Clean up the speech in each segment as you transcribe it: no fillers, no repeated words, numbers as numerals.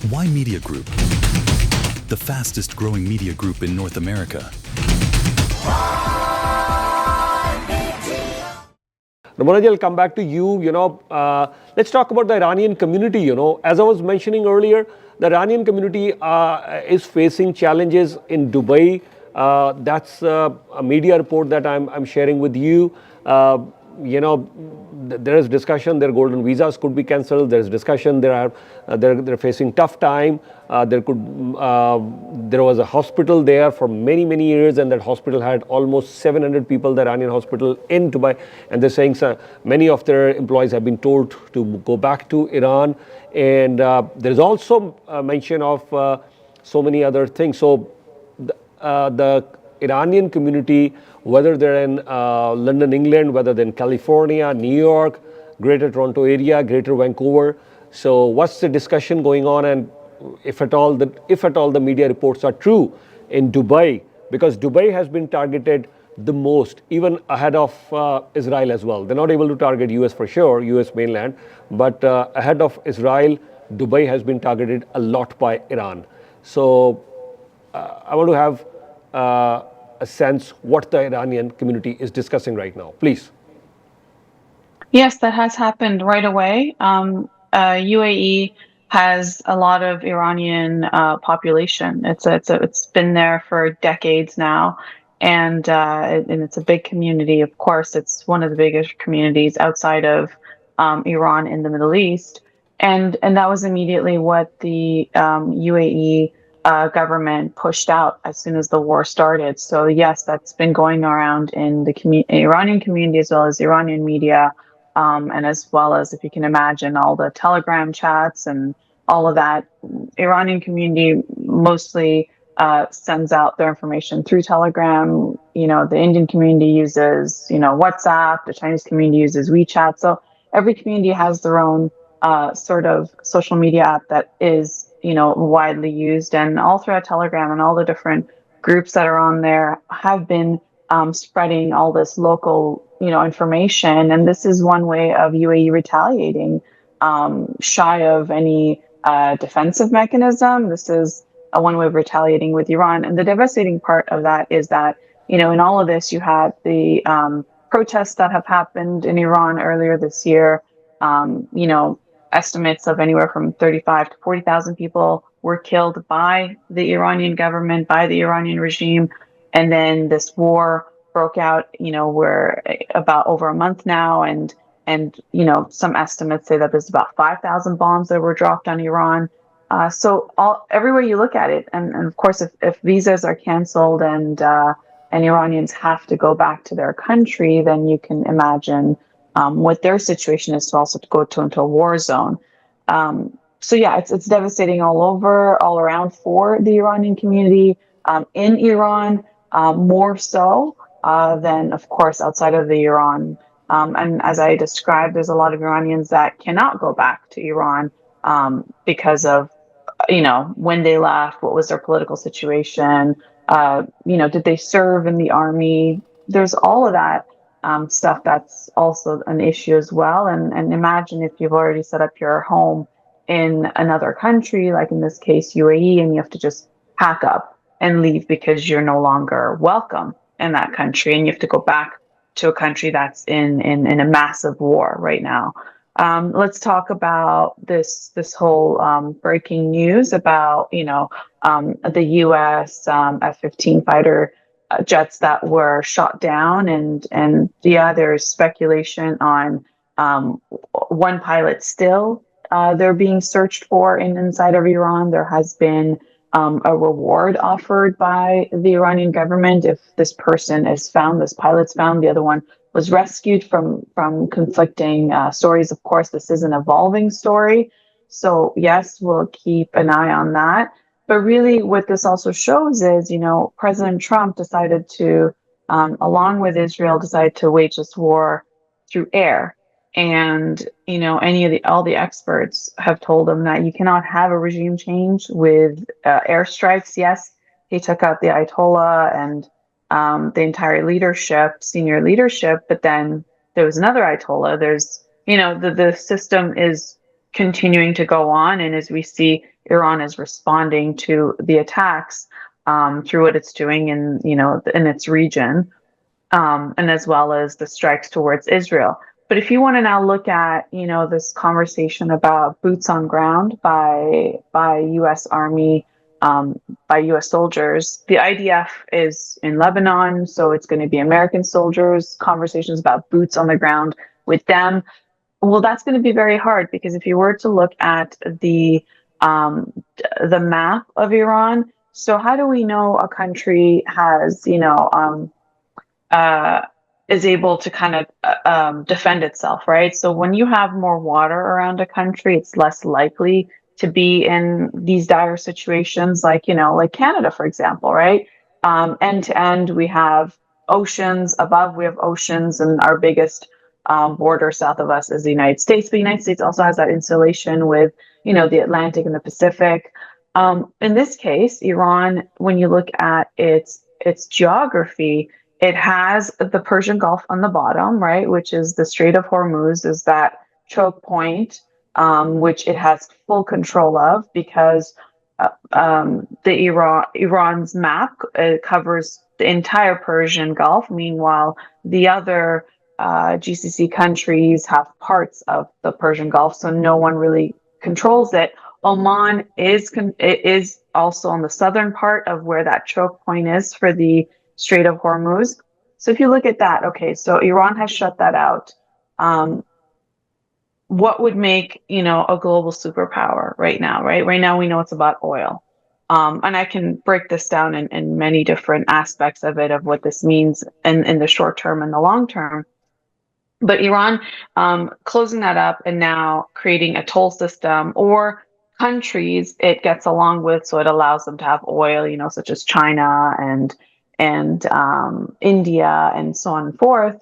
Ymedia Group, the fastest growing media group in North America. Ramonaji, I'll come back to you. Let's talk about the Iranian community. As I was mentioning earlier, the Iranian community is facing challenges in Dubai. That's a media report that I'm sharing with you. There is discussion their golden visas could be cancelled. There's discussion they're facing tough time. There was a hospital there for many years, and that hospital had almost 700 people, the Iranian hospital in Dubai, and they're saying many of their employees have been told to go back to Iran. And there's also a mention of so many other things. So the Iranian community, whether they're in London, England, whether they're in California, New York, Greater Toronto area, Greater Vancouver. So what's the discussion going on, and if at all the media reports are true in Dubai, because Dubai has been targeted the most, even ahead of Israel as well. They're not able to target US for sure, US mainland, but ahead of Israel, Dubai has been targeted a lot by Iran. So I want to have a sense what the Iranian community is discussing right now. Please. Yes, that has happened right away. UAE has a lot of Iranian population. It's been there for decades now, and it's a big community. Of course, it's one of the biggest communities outside of Iran in the Middle East, and that was immediately what the UAE government pushed out as soon as the war started. So yes, that's been going around in the Iranian community as well as Iranian media. And as well as, if you can imagine, all the Telegram chats and all of that. Iranian community mostly sends out their information through Telegram. The Indian community uses, WhatsApp. The Chinese community uses WeChat. So every community has their own sort of social media app that is, widely used. And all throughout Telegram and all the different groups that are on there have been spreading all this local information, and this is one way of UAE retaliating, shy of any defensive mechanism. This is one way of retaliating with Iran, and the devastating part of that is that in all of this you had the protests that have happened in Iran earlier this year. Estimates of anywhere from 35 to 40,000 people were killed by the Iranian government, by the Iranian regime, and then this war broke out. We're about over a month now, and some estimates say that there's about 5,000 bombs that were dropped on Iran. So everywhere you look at it, and of course, if visas are canceled and Iranians have to go back to their country, then you can imagine what their situation is to also go into a war zone. So yeah, it's devastating all around for the Iranian community in Iran, more so than, of course, outside of the Iran. And as I described, there's a lot of Iranians that cannot go back to Iran because of, when they left, what was their political situation, did they serve in the army? There's all of that stuff that's also an issue as well. And imagine if you've already set up your home in another country, like in this case, UAE, and you have to just pack up and leave because you're no longer welcome in that country, and you have to go back to a country that's in a massive war right now. Let's talk about this whole breaking news about the U.S. F-15 fighter jets that were shot down, and yeah, there's speculation on one pilot still they're being searched for inside of Iran. There has been a reward offered by the Iranian government if this person is found, this pilot's found. The other one was rescued from conflicting stories. Of course, this is an evolving story. So yes, we'll keep an eye on that. But really what this also shows is, President Trump decided to, along with Israel, decided to wage this war through air. And, all the experts have told him that you cannot have a regime change with airstrikes. Yes, he took out the Ayatollah and the entire senior leadership, but then there was another Ayatollah. There's, the system continuing to go on. And as we see, Iran is responding to the attacks through what it's doing in, in its region, and as well as the strikes towards Israel. But if you want to now look at, this conversation about boots on ground by U.S. Army, by U.S. soldiers, the IDF is in Lebanon, so it's going to be American soldiers. Conversations about boots on the ground with them. Well, that's going to be very hard, because if you were to look at the map of Iran, so how do we know a country has, is able to kind of defend itself, right? So when you have more water around a country, it's less likely to be in these dire situations, like, like Canada, for example, right? End to end, we have oceans. Above, we have oceans, and our biggest border south of us is the United States. But the United States also has that insulation with, the Atlantic and the Pacific. In this case, Iran, when you look at its geography, it has the Persian Gulf on the bottom, right, which is the Strait of Hormuz, is that choke point, which it has full control of, because Iran's map covers the entire Persian Gulf. Meanwhile, the other GCC countries have parts of the Persian Gulf, so no one really controls it. Oman is also on the southern part of where that choke point is for the Strait of Hormuz. So if you look at that, okay, so Iran has shut that out. What would make, a global superpower right now, right? Right now we know it's about oil. And I can break this down in many different aspects of it, of what this means in the short term and the long term. But Iran closing that up and now creating a toll system, or countries it gets along with, so it allows them to have oil, such as China and India and so on and forth.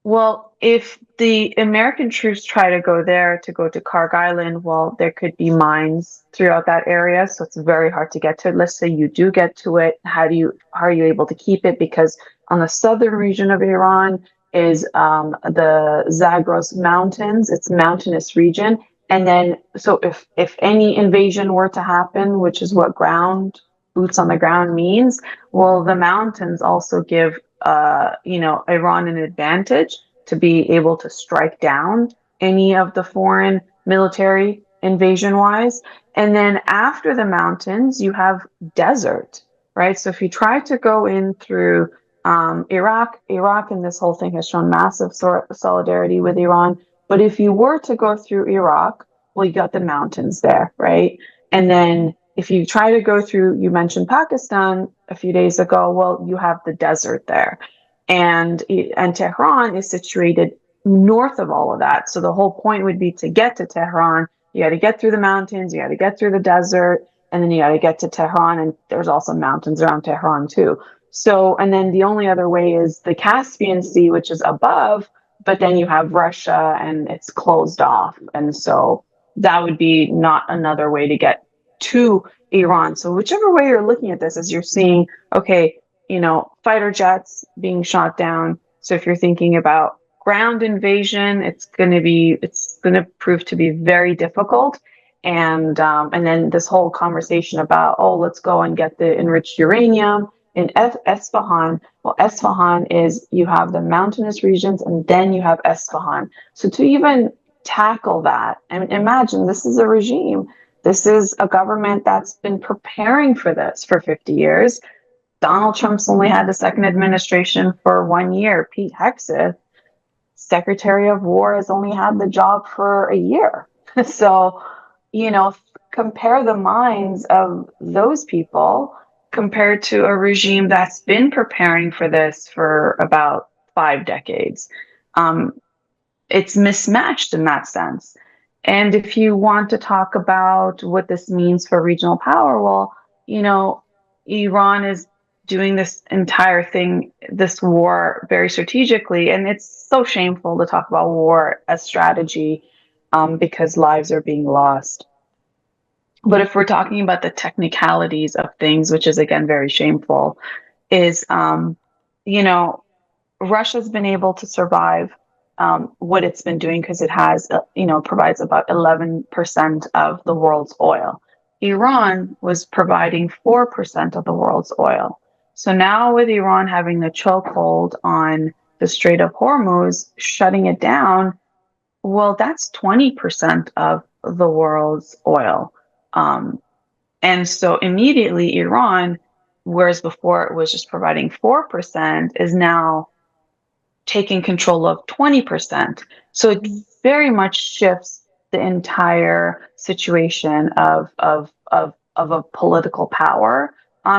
Well, if the American troops try to go to Karg Island, well, there could be mines throughout that area, so it's very hard to get to it. Let's say you do get to it, how are you able to keep it? Because on the southern region of Iran is the Zagros Mountains. It's a mountainous region. And then, so if any invasion were to happen, which is what boots on the ground means, well, the mountains also give Iran an advantage to be able to strike down any of the foreign military invasion wise. And then after the mountains, you have desert, right? So if you try to go in through Iraq and this whole thing has shown massive solidarity with Iran. But if you were to go through Iraq, well, you got the mountains there, right? And then if you try to go through, you mentioned Pakistan a few days ago, well, you have the desert there. And Tehran is situated north of all of that. So the whole point would be to get to Tehran, you got to get through the mountains, you got to get through the desert, and then you got to get to Tehran. And there's also mountains around Tehran too. So, and then the only other way is the Caspian Sea, which is above, but then you have Russia and it's closed off. And so that would be not another way to get to Iran. So whichever way you're looking at this, as you're seeing, okay, fighter jets being shot down. So if you're thinking about ground invasion, it's going to prove to be very difficult. And then this whole conversation about, oh, let's go and get the enriched uranium in Esfahan. Well, Esfahan is, you have the mountainous regions and then you have Esfahan. So to even tackle that, and imagine this is a regime, this is a government that's been preparing for this for 50 years. Donald Trump's only had the second administration for 1 year. Pete Hegseth, Secretary of War, has only had the job for a year. So, compare the minds of those people compared to a regime that's been preparing for this for about 5 decades. It's mismatched in that sense. And if you want to talk about what this means for regional power, well, Iran is doing this entire thing, this war, very strategically. And it's so shameful to talk about war as strategy because lives are being lost. But if we're talking about the technicalities of things, which is, again, very shameful, is, Russia's been able to survive what it's been doing, because it has, provides about 11% of the world's oil. Iran was providing 4% of the world's oil. So now, with Iran having the chokehold on the Strait of Hormuz, shutting it down, well, that's 20% of the world's oil. Um, and so immediately Iran, whereas before it was just providing 4%, is now taking control of 20%. So it very much shifts the entire situation of a political power,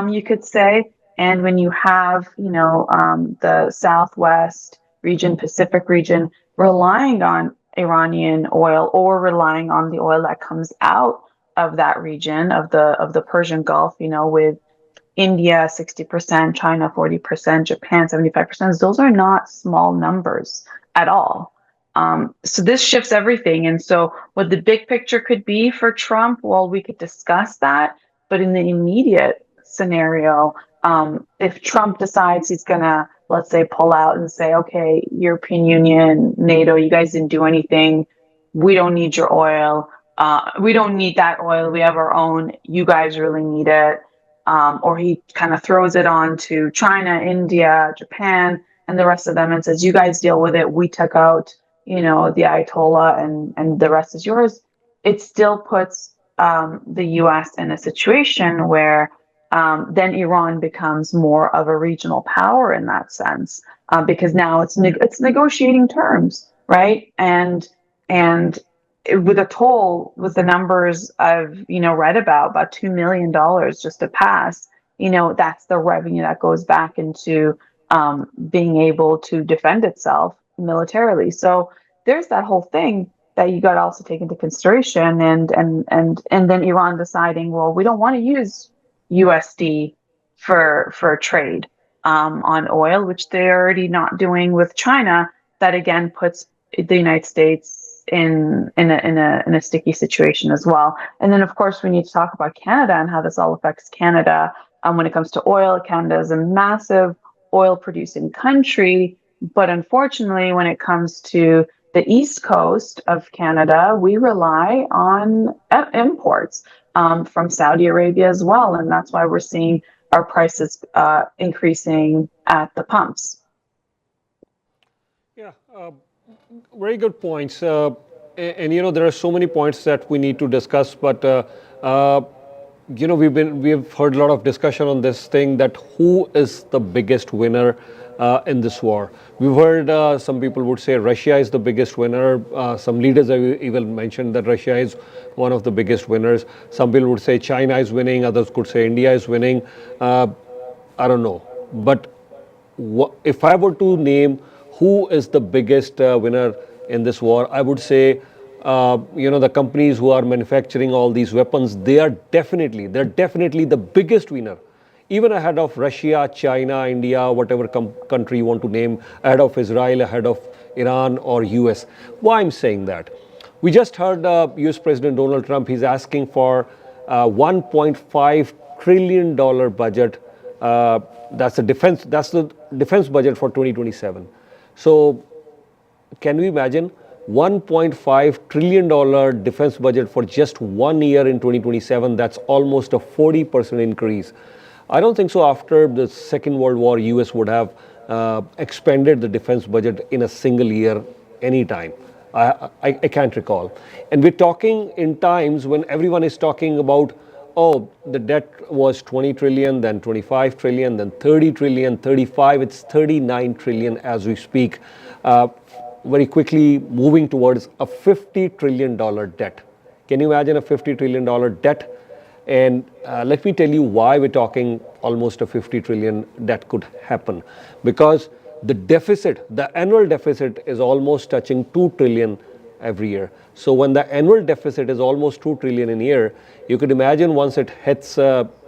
you could say. And when you have, the Southwest region, Pacific region, relying on Iranian oil, or relying on the oil that comes out of that region of the Persian Gulf, with India 60%, China 40%, Japan 75%. Those are not small numbers at all. So this shifts everything. And so what the big picture could be for Trump, well, we could discuss that. But in the immediate scenario, if Trump decides he's going to, let's say, pull out and say, okay, European Union, NATO, you guys didn't do anything. We don't need your oil. We don't need that oil. We have our own. You guys really need it. Or he kind of throws it on to China, India, Japan, and the rest of them, and says, you guys deal with it. We took out, the Ayatollah, and the rest is yours. It still puts the US in a situation where then Iran becomes more of a regional power in that sense, because now it's negotiating terms, right? And with a toll, with the numbers I've read about $2 million just to pass, that's the revenue that goes back into being able to defend itself militarily. So there's that whole thing that you got to also take into consideration, and then Iran deciding, well, we don't want to use USD for trade on oil, which they're already not doing with China. That again puts the United States in a sticky situation as well. And then of course we need to talk about Canada and how this all affects Canada. When it comes to oil, Canada is a massive oil producing country, but unfortunately when it comes to the east coast of Canada, we rely on imports from Saudi Arabia as well, and that's why we're seeing our prices increasing at the pumps. Yeah, very good points. And there are so many points that we need to discuss, but we've heard a lot of discussion on this thing, that who is the biggest winner in this war. We've heard some people would say Russia is the biggest winner. Some leaders have even mentioned that Russia is one of the biggest winners. Some people would say China is winning. Others could say India is winning. I don't know. But if I were to name who is the biggest winner in this war, I would say, the companies who are manufacturing all these weapons, they're definitely the biggest winner, even ahead of Russia, China, India, whatever country you want to name, ahead of Israel, ahead of Iran or US. Why I'm saying that? We just heard US President Donald Trump, he's asking for $1.5 trillion budget. That's the defense budget for 2027. So can we imagine $1.5 trillion defense budget for just 1 year in 2027? That's almost a 40% increase. I don't think so after the Second World War, US would have expanded the defense budget in a single year anytime. I can't recall. And we're talking in times when everyone is talking about, oh, the debt was 20 trillion, then 25 trillion, then 30 trillion, 35, it's 39 trillion as we speak. Very quickly moving towards a $50 trillion debt. Can you imagine a $50 trillion debt? And let me tell you why we're talking almost a 50 trillion debt could happen. Because the annual deficit is almost touching 2 trillion every year. So when the annual deficit is almost 2 trillion in a year, you could imagine once it hits, it's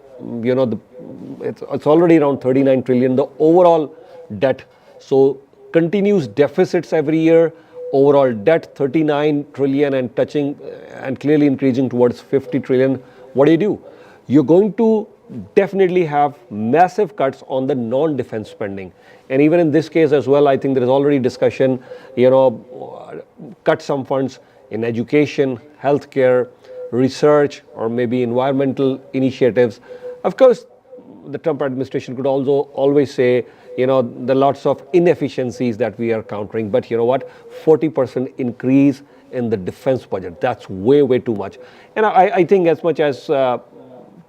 already around 39 trillion, the overall debt. So continuous deficits every year, overall debt 39 trillion and touching and clearly increasing towards 50 trillion. What do? You're going to definitely have massive cuts on the non-defense spending. And even in this case as well, I think there is already discussion, cut some funds in education, healthcare, research, or maybe environmental initiatives. Of course, the Trump administration could also always say, the lots of inefficiencies that we are countering. But you know what? 40% increase in the defense budget. That's way, way too much. And I think as much as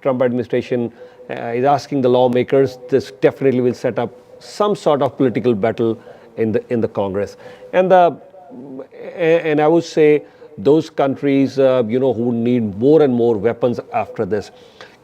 Trump administration is asking the lawmakers, this definitely will set up some sort of political battle in the Congress. And I would say those countries, who need more and more weapons after this.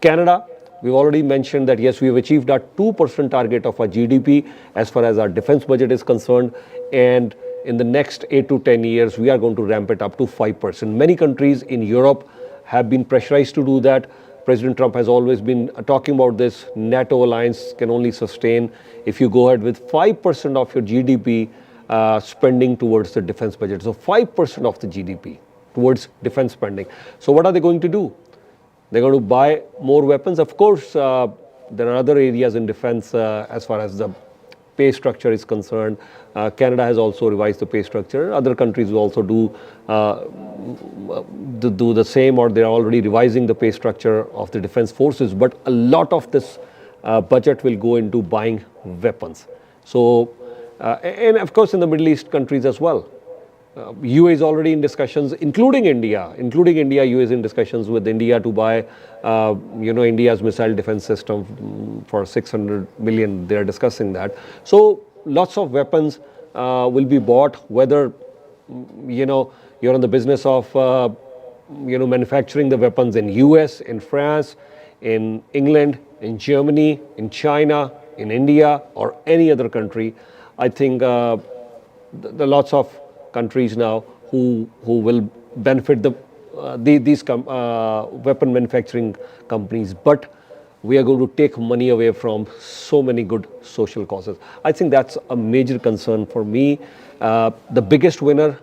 Canada, we've already mentioned that yes, we have achieved our 2% target of our GDP as far as our defense budget is concerned. And in the next 8 to 10 years, we are going to ramp it up to 5%. Many countries in Europe have been pressurized to do that. President Trump has always been talking about this. NATO alliance can only sustain if you go ahead with 5% of your GDP spending towards the defense budget. So 5% of the GDP towards defense spending. So what are they going to do? They're going to buy more weapons. Of course, there are other areas in defense as far as the pay structure is concerned. Canada has also revised the pay structure. Other countries will also do the same, or they're already revising the pay structure of the defense forces. But a lot of this budget will go into buying weapons. So, and of course in the Middle East countries as well. UA is already in discussions, including India. UA is in discussions with India to buy, India's missile defense system for 600 million. They are discussing that. So lots of weapons will be bought. Whether you're in the business of manufacturing the weapons in US, in France, in England, in Germany, in China, in India, or any other country, I think the lots of countries now who will benefit these weapon manufacturing companies, but we are going to take money away from so many good social causes. I think that's a major concern for me. The biggest winner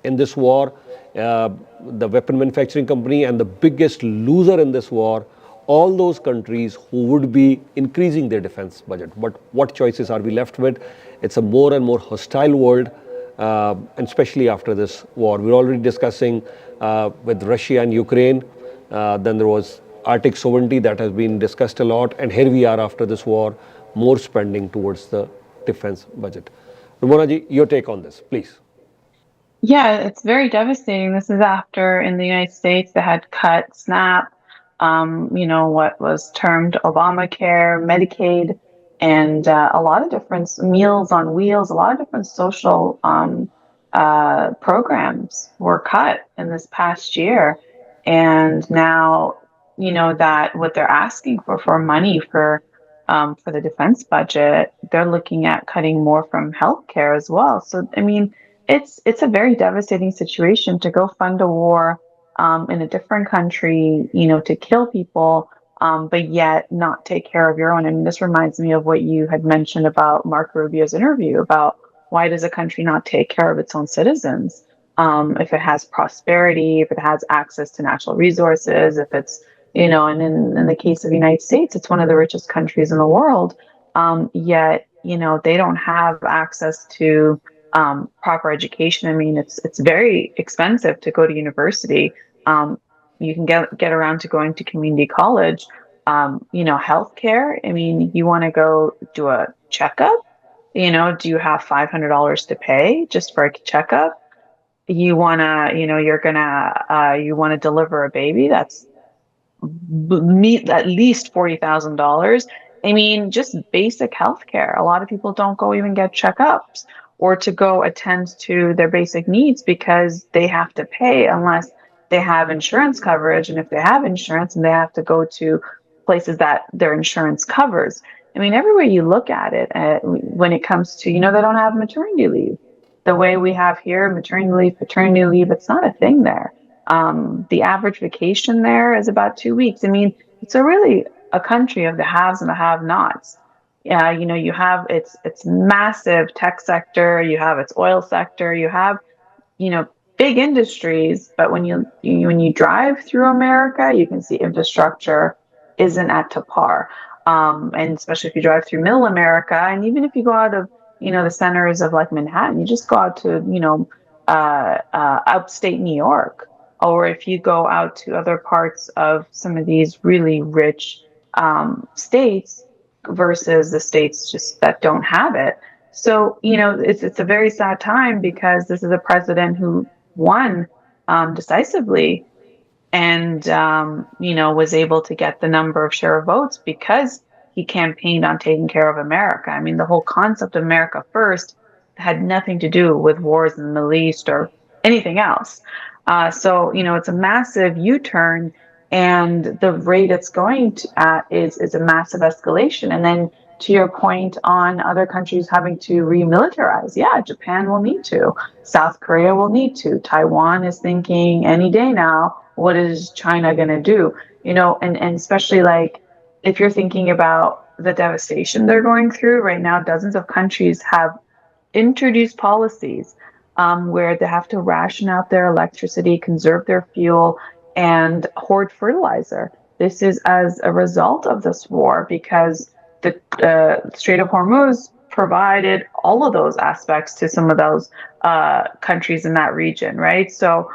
in this war, the weapon manufacturing company, and the biggest loser in this war, all those countries who would be increasing their defense budget. But what choices are we left with? It's a more and more hostile world. And especially after this war. We're already discussing with Russia and Ukraine. Then there was Arctic sovereignty that has been discussed a lot. And here we are after this war, more spending towards the defense budget. Rumonaji, your take on this, please. Yeah, it's very devastating. This is after in the United States they had cut SNAP, what was termed Obamacare, Medicaid, and a lot of different Meals on Wheels, a lot of different social programs were cut in this past year. And now, that what they're asking for money for the defense budget, they're looking at cutting more from healthcare as well. So, I mean, it's a very devastating situation to go fund a war in a different country, to kill people. But yet not take care of your own. I mean, this reminds me of what you had mentioned about Marco Rubio's interview about why does a country not take care of its own citizens? If it has prosperity, if it has access to natural resources, if it's, and in the case of the United States, it's one of the richest countries in the world. Yet, they don't have access to proper education. I mean, it's very expensive to go to university. You can get around to going to community college. Healthcare. I mean, you want to go do a checkup. Do you have $500 to pay just for a checkup? You wanna, you want to deliver a baby. That's at least $40,000. I mean, just basic healthcare. A lot of people don't go even get checkups or to go attend to their basic needs because they have to pay unless they have insurance coverage. And if they have insurance and they have to go to places that their insurance covers. I mean, everywhere you look at it, when it comes to, they don't have maternity leave. The way we have here, maternity leave, paternity leave, it's not a thing there. The average vacation there is about 2 weeks. I mean, it's really a country of the haves and the have-nots. Yeah, you have its massive tech sector, you have its oil sector, you have, big industries, but when you drive through America, you can see infrastructure isn't at to par. And especially if you drive through middle America, and even if you go out of, the centers of like Manhattan, you just go out to, upstate New York, or if you go out to other parts of some of these really rich states versus the states just that don't have it. So, it's a very sad time because this is a president who won decisively and was able to get the number of share of votes because he campaigned on taking care of America. I mean, the whole concept of America first had nothing to do with wars in the Middle East or anything else. So it's a massive U-turn, and the rate it's going at is a massive escalation. And then to your point on other countries having to remilitarize, yeah, Japan will need to, South Korea will need to, Taiwan is thinking any day now, what is China going to do? And especially like if you're thinking about the devastation they're going through right now, dozens of countries have introduced policies where they have to ration out their electricity, conserve their fuel, and hoard fertilizer. This is as a result of this war because the Strait of Hormuz provided all of those aspects to some of those countries in that region, right? So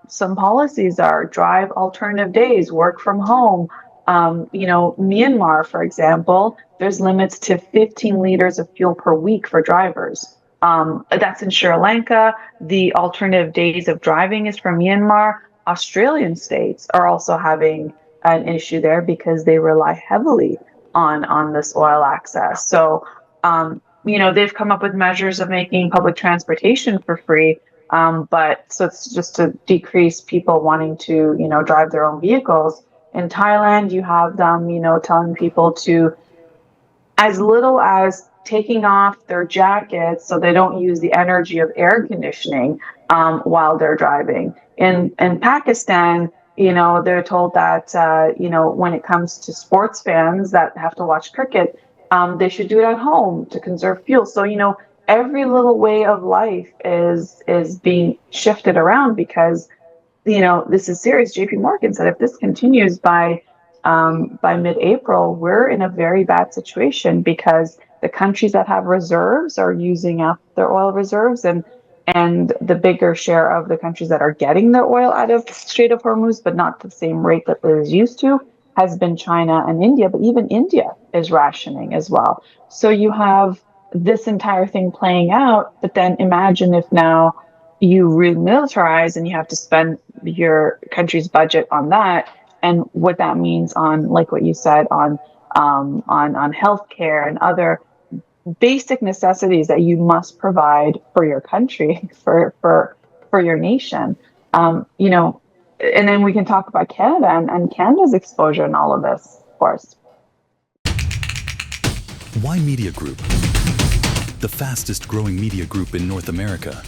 some policies are drive alternative days, work from home. Myanmar, for example, there's limits to 15 liters of fuel per week for drivers. That's in Sri Lanka. The alternative days of driving is from Myanmar. Australian states are also having an issue there because they rely heavily on this oil access. So, they've come up with measures of making public transportation for free. But so it's just to decrease people wanting to, drive their own vehicles. In Thailand, you have them, telling people to, as little as taking off their jackets so they don't use the energy of air conditioning while they're driving. In Pakistan, they're told that, when it comes to sports fans that have to watch cricket, they should do it at home to conserve fuel. So, every little way of life is being shifted around because, this is serious. JP Morgan said if this continues by mid-April, we're in a very bad situation because the countries that have reserves are using up their oil reserves, and the bigger share of the countries that are getting their oil out of the Strait of Hormuz, but not the same rate that it is used to, has been China and India. But even India is rationing as well. So you have this entire thing playing out, but then imagine if now you remilitarize and you have to spend your country's budget on that, and what that means on, like what you said, on healthcare and other basic necessities that you must provide for your country, for your nation. And then we can talk about Canada and Canada's exposure in all of this, of course. Ymedia Group, the fastest growing media group in North America.